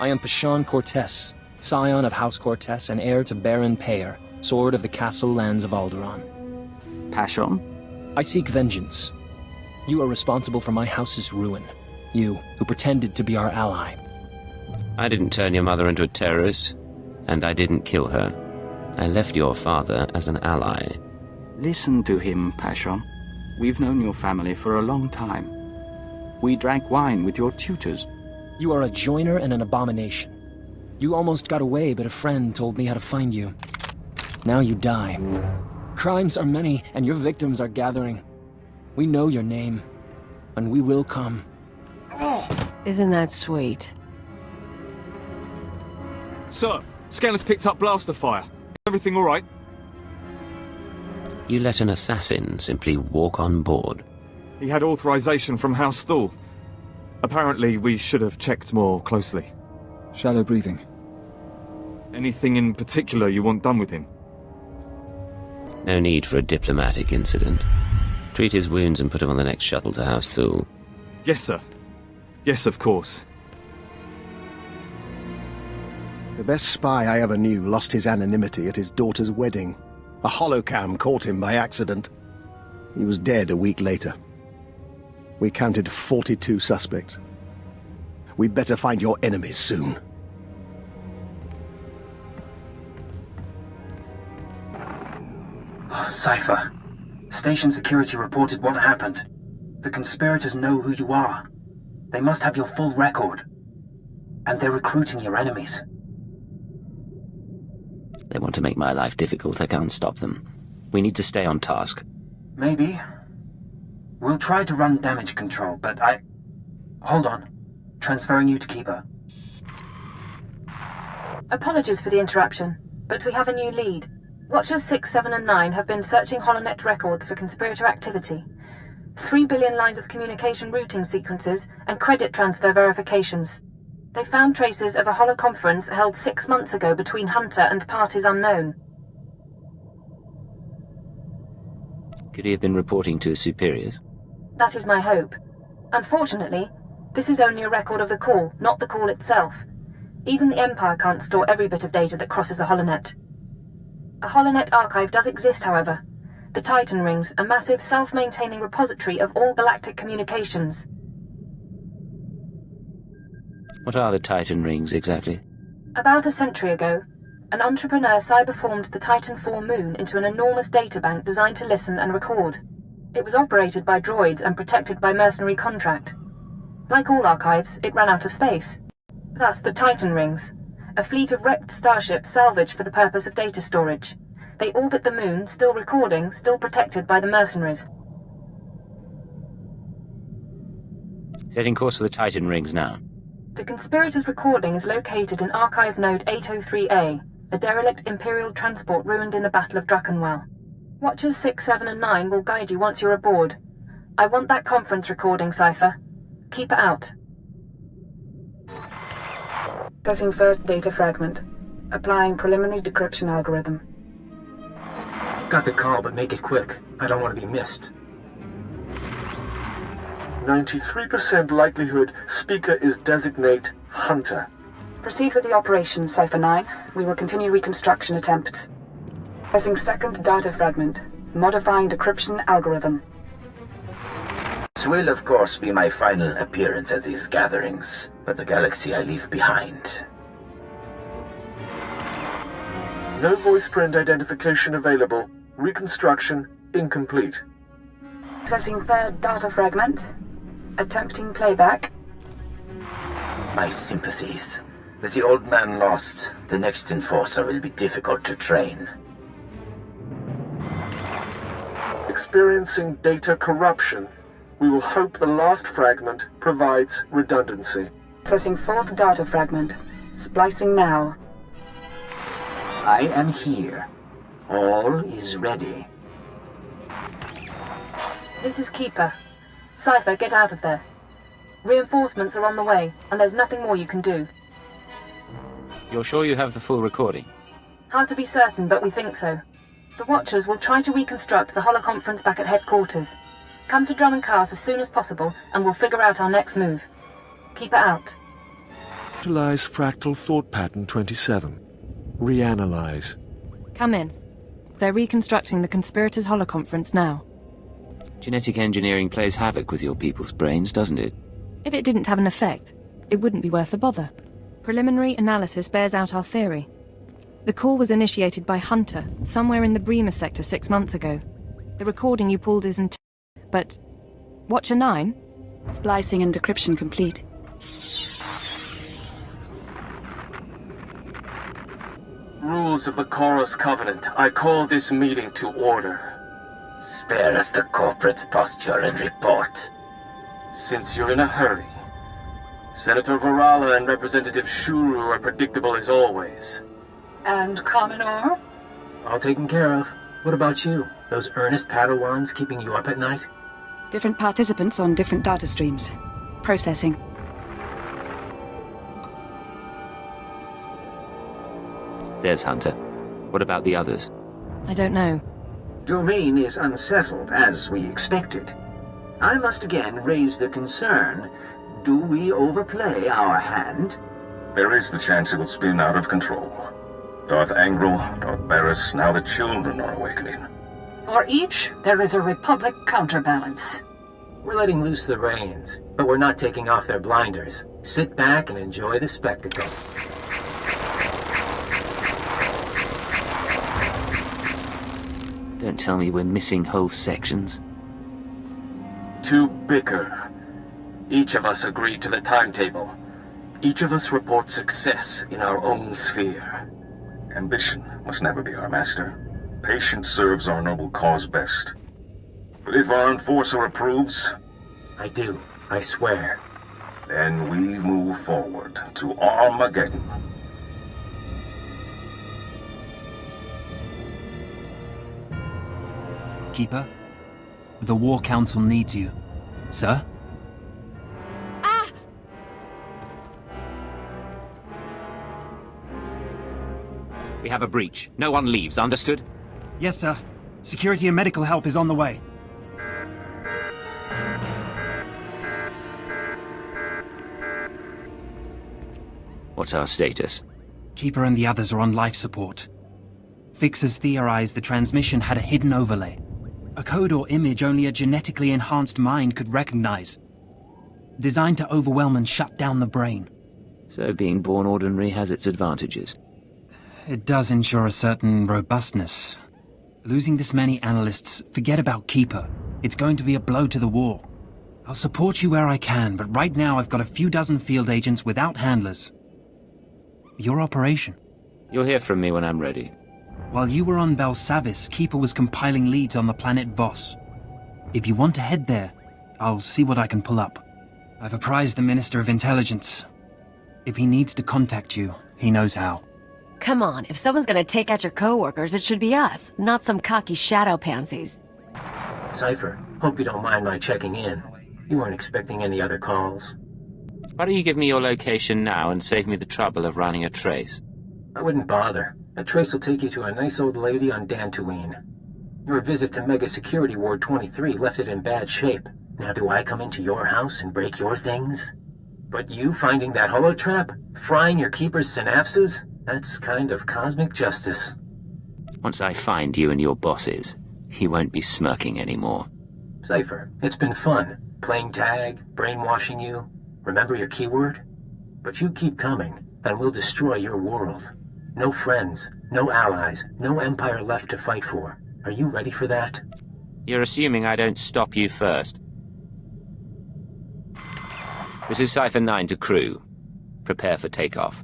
I am Pashan Cortes, scion of House Cortes and heir to Baron Payer, sword of the castle lands of Alderaan. Passion? I seek vengeance. You are responsible for my house's ruin. You, who pretended to be our ally. I didn't turn your mother into a terrorist, and I didn't kill her. I left your father as an ally. Listen to him, Passion. We've known your family for a long time. We drank wine with your tutors. You are a joiner and an abomination. You almost got away, but a friend told me how to find you. Now you die. Crimes are many, and your victims are gathering. We know your name, and we will come. Isn't that sweet? Sir, Scanner's picked up blaster fire. Everything all right? You let an assassin simply walk on board. He had authorization from House Thule. Apparently, we should have checked more closely. Shallow breathing. Anything in particular you want done with him? No need for a diplomatic incident. Treat his wounds and put him on the next shuttle to House Thule. Yes, sir. Yes, of course. The best spy I ever knew lost his anonymity at his daughter's wedding. A holocam caught him by accident. He was dead a week later. We counted 42 suspects. We'd better find your enemies soon. Cypher. Station security reported what happened. The conspirators know who you are. They must have your full record. And they're recruiting your enemies. They want to make my life difficult. I can't stop them. We need to stay on task. Maybe. We'll try to run damage control, but Hold on. Transferring you to Keeper. Apologies for the interruption, but we have a new lead. Watchers 6, 7 and 9 have been searching HoloNet records for conspirator activity. 3 billion lines of communication routing sequences and credit transfer verifications. They found traces of a holoconference held 6 months ago between Hunter and parties unknown. Could he have been reporting to his superiors? That is my hope. Unfortunately, this is only a record of the call, not the call itself. Even the Empire can't store every bit of data that crosses the HoloNet. A HoloNet archive does exist, however. The Titan Rings, a massive self-maintaining repository of all galactic communications. What are the Titan Rings, exactly? About a century ago, an entrepreneur cyberformed the Titan IV moon into an enormous databank designed to listen and record. It was operated by droids and protected by mercenary contract. Like all archives, it ran out of space. Thus the Titan Rings, a fleet of wrecked starships salvaged for the purpose of data storage. They orbit the moon, still recording, still protected by the mercenaries. Setting course for the Titan Rings now. The conspirators' recording is located in Archive Node 803A, a derelict Imperial transport ruined in the Battle of Druckenwell. Watchers 6, 7 and 9 will guide you once you're aboard. I want that conference recording, Cypher. Keep it out. Setting first data fragment. Applying preliminary decryption algorithm. Got the call, but make it quick. I don't want to be missed. 93% likelihood speaker is designate Hunter. Proceed with the operation, Cypher 9. We will continue reconstruction attempts. Pressing second data fragment. Modifying decryption algorithm. This will, of course, be my final appearance at these gatherings, but the galaxy I leave behind. No voice print identification available. Reconstruction incomplete. Accessing third data fragment. Attempting playback. My sympathies. With the old man lost, the next enforcer will be difficult to train. Experiencing data corruption. We will hope the last fragment provides redundancy. Accessing fourth data fragment. Splicing now. I am here. All is ready. This is Keeper. Cypher, get out of there. Reinforcements are on the way, and there's nothing more you can do. You're sure you have the full recording? Hard to be certain, but we think so. The Watchers will try to reconstruct the holoconference back at headquarters. Come to Drum and Cars as soon as possible, and we'll figure out our next move. Keep it out. Utilize fractal thought pattern 27. Reanalyze. Come in. They're reconstructing the conspirators' holoconference now. Genetic engineering plays havoc with your people's brains, doesn't it? If it didn't have an effect, it wouldn't be worth the bother. Preliminary analysis bears out our theory. The call was initiated by Hunter, somewhere in the Bremer sector 6 months ago. The recording you pulled isn't... but... Watcher 9? Splicing and decryption complete. Rules of the Chorus Covenant, I call this meeting to order. Spare us the corporate posture and report. Since you're in a hurry, Senator Varala and Representative Shuru are predictable as always. And Commodore? All taken care of. What about you? Those earnest Padawans keeping you up at night? Different participants on different data streams. Processing. There's Hunter. What about the others? I don't know. Domain is unsettled, as we expected. I must again raise the concern. Do we overplay our hand? There is the chance it will spin out of control. Darth Angral, Darth Barris, now the children are awakening. For each, there is a Republic counterbalance. We're letting loose the reins, but we're not taking off their blinders. Sit back and enjoy the spectacle. Don't tell me we're missing whole sections. To bicker. Each of us agreed to the timetable. Each of us reports success in our own sphere. Ambition must never be our master. Patience serves our noble cause best. But if our enforcer approves... I do, I swear. Then we move forward to Armageddon. Keeper, the War Council needs you. Sir? We have a breach. No one leaves, understood? Yes, sir. Security and medical help is on the way. What's our status? Keeper and the others are on life support. Fixers theorize the transmission had a hidden overlay. A code or image only a genetically enhanced mind could recognize. Designed to overwhelm and shut down the brain. So being born ordinary has its advantages. It does ensure a certain robustness. Losing this many analysts, forget about Keeper. It's going to be a blow to the war. I'll support you where I can, but right now I've got a few dozen field agents without handlers. Your operation. You'll hear from me when I'm ready. While you were on Belsavis, Keeper was compiling leads on the planet Voss. If you want to head there, I'll see what I can pull up. I've apprised the Minister of Intelligence. If he needs to contact you, he knows how. Come on, if someone's gonna take out your coworkers, it should be us, not some cocky shadow pansies. Cypher, hope you don't mind my checking in. You weren't expecting any other calls. Why don't you give me your location now and save me the trouble of running a trace? I wouldn't bother. A trace will take you to a nice old lady on Dantooine. Your visit to Mega Security Ward 23 left it in bad shape. Now do I come into your house and break your things? But you finding that holotrap? Frying your keeper's synapses? That's kind of cosmic justice. Once I find you and your bosses, he won't be smirking anymore. Cypher, it's been fun. Playing tag, brainwashing you. Remember your keyword? But you keep coming, and we'll destroy your world. No friends, no allies, no empire left to fight for. Are you ready for that? You're assuming I don't stop you first. This is Cypher 9 to crew. Prepare for takeoff.